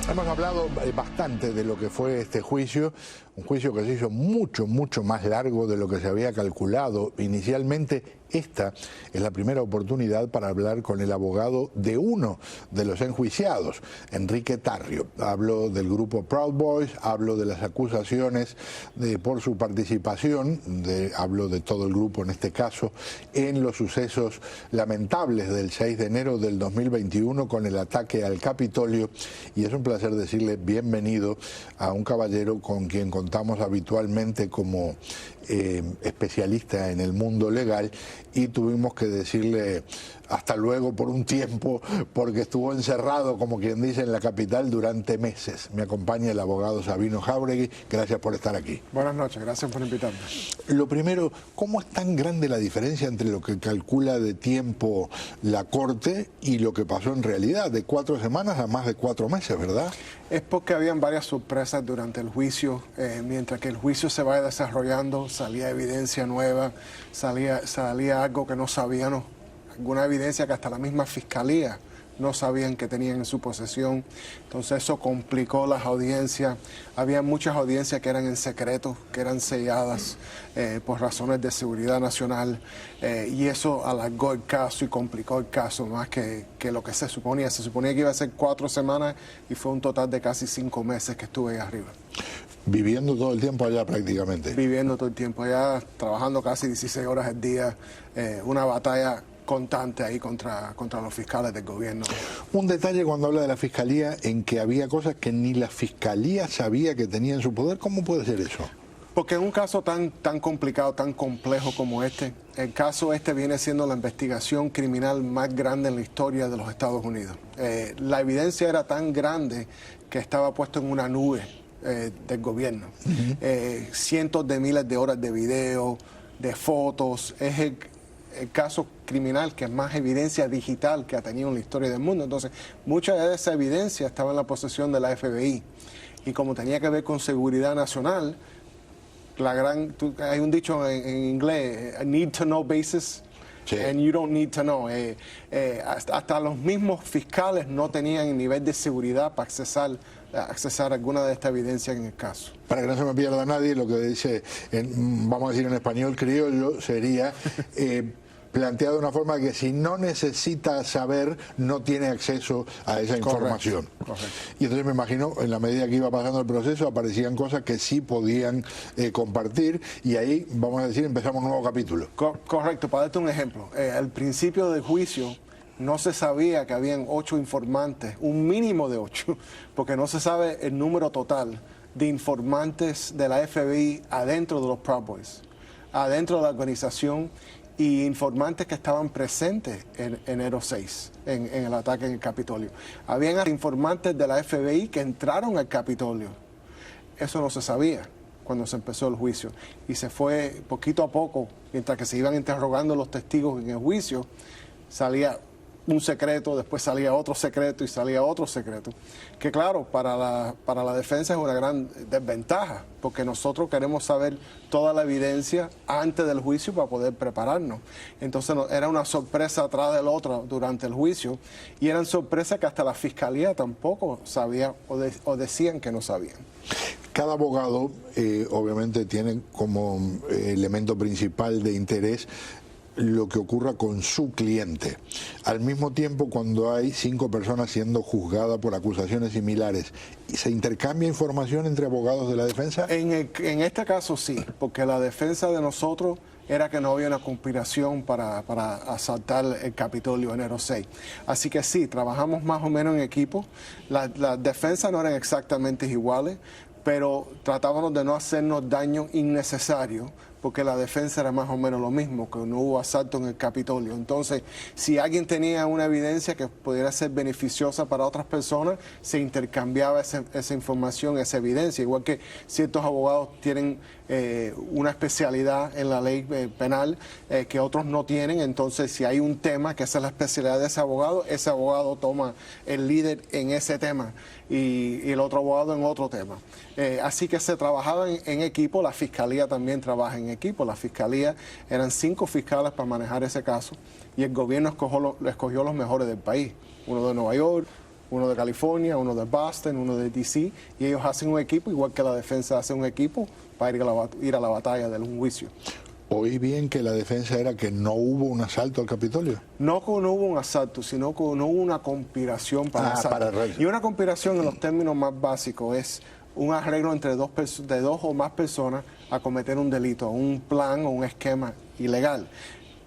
Hemos hablado bastante de lo que fue este juicio, un juicio que se hizo mucho más largo de lo que se había calculado inicialmente. Esta es la primera oportunidad para hablar con el abogado de uno de los enjuiciados, Enrique Tarrio. Hablo del grupo Proud Boys, hablo de las acusaciones por su participación, hablo de todo el grupo en este caso, en los sucesos lamentables del 6 de enero del 2021 con el ataque al Capitolio, y es un placer decirle bienvenido a un caballero con quien contamos habitualmente como especialista en el mundo legal, y tuvimos que decirle hasta luego por un tiempo porque estuvo encerrado, como quien dice, en la capital durante meses. Me acompaña el abogado Sabino Jáuregui. Gracias por estar aquí. Buenas noches, gracias por invitarme. Lo primero, ¿cómo es tan grande la diferencia entre lo que calcula de tiempo la Corte y lo que pasó en realidad, de 4 semanas a más de 4 meses, verdad? Es porque habían varias sorpresas durante el juicio. Mientras que el juicio se vaya desarrollando, salía evidencia nueva, salía algo que no sabíamos, alguna evidencia que hasta la misma fiscalía no sabían que tenían en su posesión. Entonces eso complicó las audiencias. Había muchas audiencias que eran en secreto, que eran selladas por razones de seguridad nacional, y eso alargó el caso y complicó el caso más que lo que se suponía. Se suponía que iba a ser 4 semanas y fue un total de casi 5 meses que estuve ahí arriba. Viviendo todo el tiempo allá prácticamente. Viviendo todo el tiempo allá, trabajando casi 16 horas al día, una batalla constante ahí contra los fiscales del gobierno. Un detalle cuando habla de la fiscalía, en que había cosas que ni la fiscalía sabía que tenía en su poder. ¿Cómo puede ser eso? Porque en un caso tan complicado, tan complejo como este, el caso este viene siendo la investigación criminal más grande en la historia de los Estados Unidos. La evidencia era tan grande que estaba puesto en una nube del gobierno. Cientos de miles de horas de video, de fotos. Es el caso criminal que es más evidencia digital que ha tenido en la historia del mundo. Entonces, mucha de esa evidencia estaba en la posesión de la FBI. Y como tenía que ver con seguridad nacional, hay un dicho en inglés, need to know basis, sí, and you don't need to know. Hasta los mismos fiscales no tenían el nivel de seguridad para accesar alguna de esta evidencia en el caso. Para que no se me pierda nadie, lo que dice, vamos a decir en español criollo, sería planteado de una forma que si no necesita saber, no tiene acceso a esa información. Correcto. Y entonces me imagino, en la medida que iba pasando el proceso, aparecían cosas que sí podían compartir, y ahí, vamos a decir, empezamos un nuevo capítulo. Correcto. Para darte un ejemplo, al principio del juicio no se sabía que habían 8 informantes, un mínimo de 8, porque no se sabe el número total de informantes de la FBI adentro de los Proud Boys, adentro de la organización, y informantes que estaban presentes en enero 6, en el ataque en el Capitolio. Habían informantes de la FBI que entraron al Capitolio. Eso no se sabía cuando se empezó el juicio. Y se fue poquito a poco, mientras que se iban interrogando los testigos en el juicio, salía un secreto, después salía otro secreto y salía otro secreto. Que claro, para la defensa es una gran desventaja, porque nosotros queremos saber toda la evidencia antes del juicio para poder prepararnos. Entonces era una sorpresa atrás de la otra durante el juicio, y eran sorpresas que hasta la fiscalía tampoco sabía o decían que no sabían. Cada abogado obviamente tiene como elemento principal de interés lo que ocurra con su cliente. Al mismo tiempo, cuando hay 5 personas siendo juzgadas por acusaciones similares, ¿se intercambia información entre abogados de la defensa? En este caso sí, porque la defensa de nosotros era que no había una conspiración para asaltar el Capitolio enero 6. Así que sí, trabajamos más o menos en equipo. Las defensas no eran exactamente iguales, pero tratábamos de no hacernos daño innecesario, porque la defensa era más o menos lo mismo, que no hubo asalto en el Capitolio. Entonces, si alguien tenía una evidencia que pudiera ser beneficiosa para otras personas, se intercambiaba esa información, esa evidencia. Igual que ciertos abogados tienen una especialidad en la ley penal que otros no tienen. Entonces, si hay un tema que esa es la especialidad de ese abogado toma el líder en ese tema y el otro abogado en otro tema. Así que se trabajaba en equipo. La fiscalía también trabaja en equipo. La fiscalía eran 5 fiscales para manejar ese caso, y el gobierno escogió los mejores del país. Uno de Nueva York, uno de California, uno de Boston, uno de DC, y ellos hacen un equipo, igual que la defensa hace un equipo, para ir a la batalla de un juicio. Oí bien que la defensa era que no hubo un asalto al Capitolio. No que no hubo un asalto, sino que no hubo una conspiración para asalto. Y una conspiración en los términos más básicos es un arreglo entre de dos o más personas a cometer un delito, un plan o un esquema ilegal.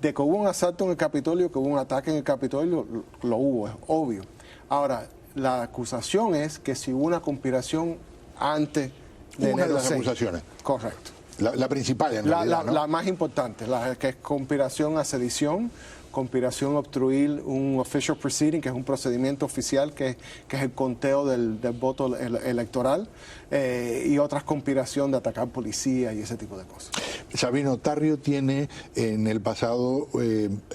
De que hubo un asalto en el Capitolio, que hubo un ataque en el Capitolio, lo hubo, es obvio. Ahora, la acusación es que si hubo una conspiración antes de Una de las 6. acusaciones. Correcto. La principal, en realidad, ¿no? La más importante, la que es conspiración a sedición, conspiración a obstruir un official proceeding, que es un procedimiento oficial, que es el conteo del voto electoral, y otras conspiración de atacar policía y ese tipo de cosas. Sabino, Tarrio tiene en el pasado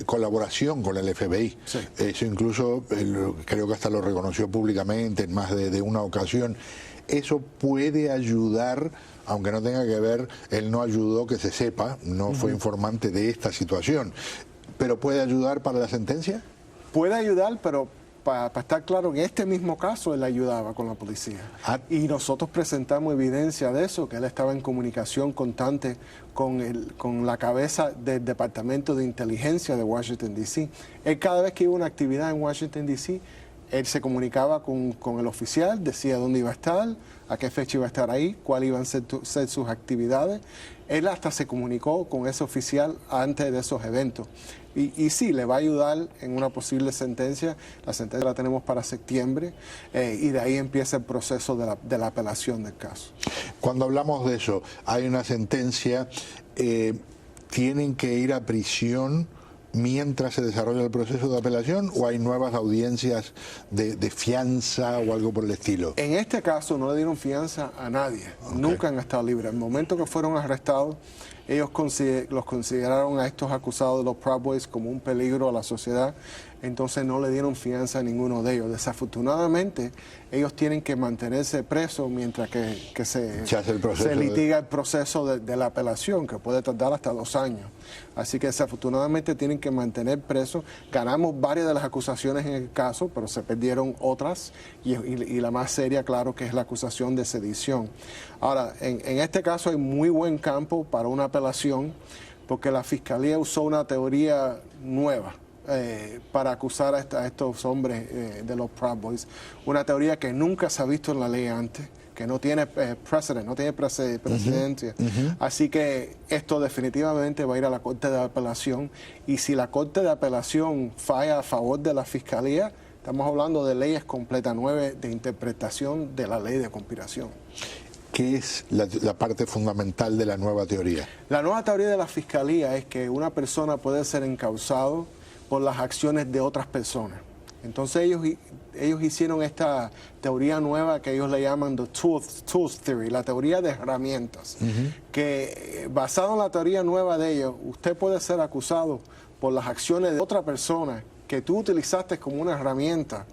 colaboración con el FBI. Sí. Eso incluso creo que hasta lo reconoció públicamente en más de una ocasión. Eso puede ayudar, aunque no tenga que ver, él no ayudó que se sepa, no fue informante de esta situación, pero ¿puede ayudar para la sentencia? Puede ayudar, pero para estar claro, en este mismo caso él ayudaba con la policía. Y nosotros presentamos evidencia de eso, que él estaba en comunicación constante con la cabeza del Departamento de Inteligencia de Washington, D.C. Él cada vez que iba a una actividad en Washington, D.C., él se comunicaba con el oficial, decía dónde iba a estar, a qué fecha iba a estar ahí, cuáles iban a ser sus actividades. Él hasta se comunicó con ese oficial antes de esos eventos. Y sí, le va a ayudar en una posible sentencia. La sentencia la tenemos para septiembre, y de ahí empieza el proceso de la apelación del caso. Cuando hablamos de eso, hay una sentencia, ¿tienen que ir a prisión mientras se desarrolla el proceso de apelación o hay nuevas audiencias de fianza o algo por el estilo? En este caso no le dieron fianza a nadie, nunca han estado libres. El momento que fueron arrestados, ellos los consideraron a estos acusados de los Proud Boys como un peligro a la sociedad, entonces no le dieron fianza a ninguno de ellos. Desafortunadamente, ellos tienen que mantenerse presos mientras que se litiga el proceso de la apelación, que puede tardar hasta 2 años. Así que desafortunadamente tienen que mantener presos. Ganamos varias de las acusaciones en el caso, pero se perdieron otras, y la más seria, claro, que es la acusación de sedición. Ahora, en este caso hay muy buen campo para una apelación, porque la Fiscalía usó una teoría nueva para acusar a estos hombres de los Proud Boys. Una teoría que nunca se ha visto en la ley antes, que no tiene precedente, no tiene precedencia. Así que esto definitivamente va a ir a la Corte de Apelación, y si la Corte de Apelación falla a favor de la Fiscalía, estamos hablando de leyes completas nuevas de interpretación de la ley de conspiración. ¿Qué es la parte fundamental de la nueva teoría? La nueva teoría de la Fiscalía es que una persona puede ser encausado por las acciones de otras personas. Entonces ellos hicieron esta teoría nueva que ellos le llaman the tools theory, la teoría de herramientas, que basado en la teoría nueva de ellos, usted puede ser acusado por las acciones de otra persona que tú utilizaste como una herramienta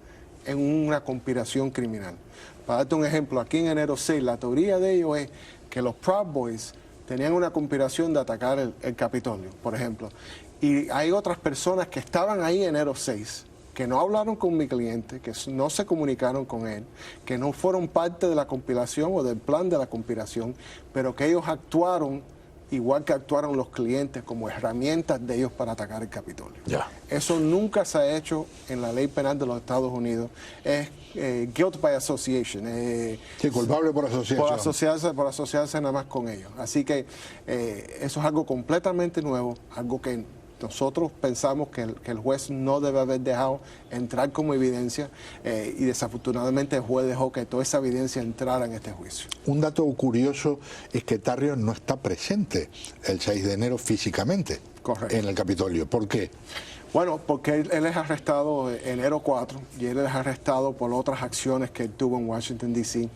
en una conspiración criminal. Para darte un ejemplo, aquí en enero 6, la teoría de ellos es que los Proud Boys tenían una conspiración de atacar el Capitolio, por ejemplo. Y hay otras personas que estaban ahí enero 6, que no hablaron con mi cliente, que no se comunicaron con él, que no fueron parte de la conspiración o del plan de la conspiración, pero que ellos actuaron igual que actuaron los clientes como herramientas de ellos para atacar el Capitolio. Eso nunca se ha hecho en la ley penal de los Estados Unidos. Es guilt by association. Sí, culpable por asociación. Por asociarse nada más con ellos. Así que eso es algo completamente nuevo, algo que nosotros pensamos que el juez no debe haber dejado entrar como evidencia, y desafortunadamente el juez dejó que toda esa evidencia entrara en este juicio. Un dato curioso es que Tarrio no está presente el 6 de enero físicamente. Correcto. En el Capitolio. ¿Por qué? Bueno, porque él es arrestado enero 4 y él es arrestado por otras acciones que él tuvo en Washington, D.C.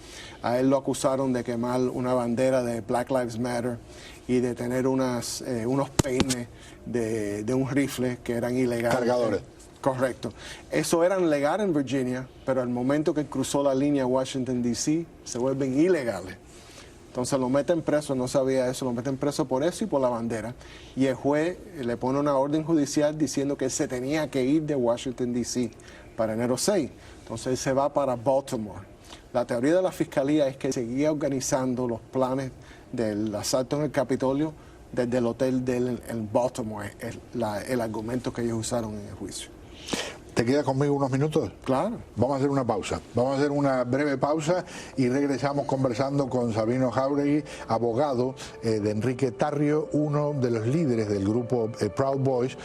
A él lo acusaron de quemar una bandera de Black Lives Matter y de tener unos peines de un rifle que eran ilegales. Cargadores. Correcto. Eso era legal en Virginia, pero al momento que cruzó la línea a Washington, D.C., se vuelven ilegales. Entonces lo meten preso, no sabía eso, lo meten preso por eso y por la bandera. Y el juez le pone una orden judicial diciendo que él se tenía que ir de Washington, D.C. para enero 6. Entonces él se va para Baltimore. La teoría de la fiscalía es que seguía organizando los planes del asalto en el Capitolio desde el hotel de él en Baltimore. Es el argumento que ellos usaron en el juicio. ¿Te quedas conmigo unos minutos? Claro. Vamos a hacer una pausa. Vamos a hacer una breve pausa y regresamos conversando con Sabino Jauregui, abogado de Enrique Tarrio, uno de los líderes del grupo Proud Boys,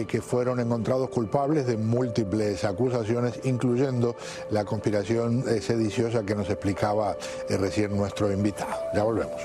que fueron encontrados culpables de múltiples acusaciones, incluyendo la conspiración sediciosa que nos explicaba recién nuestro invitado. Ya volvemos.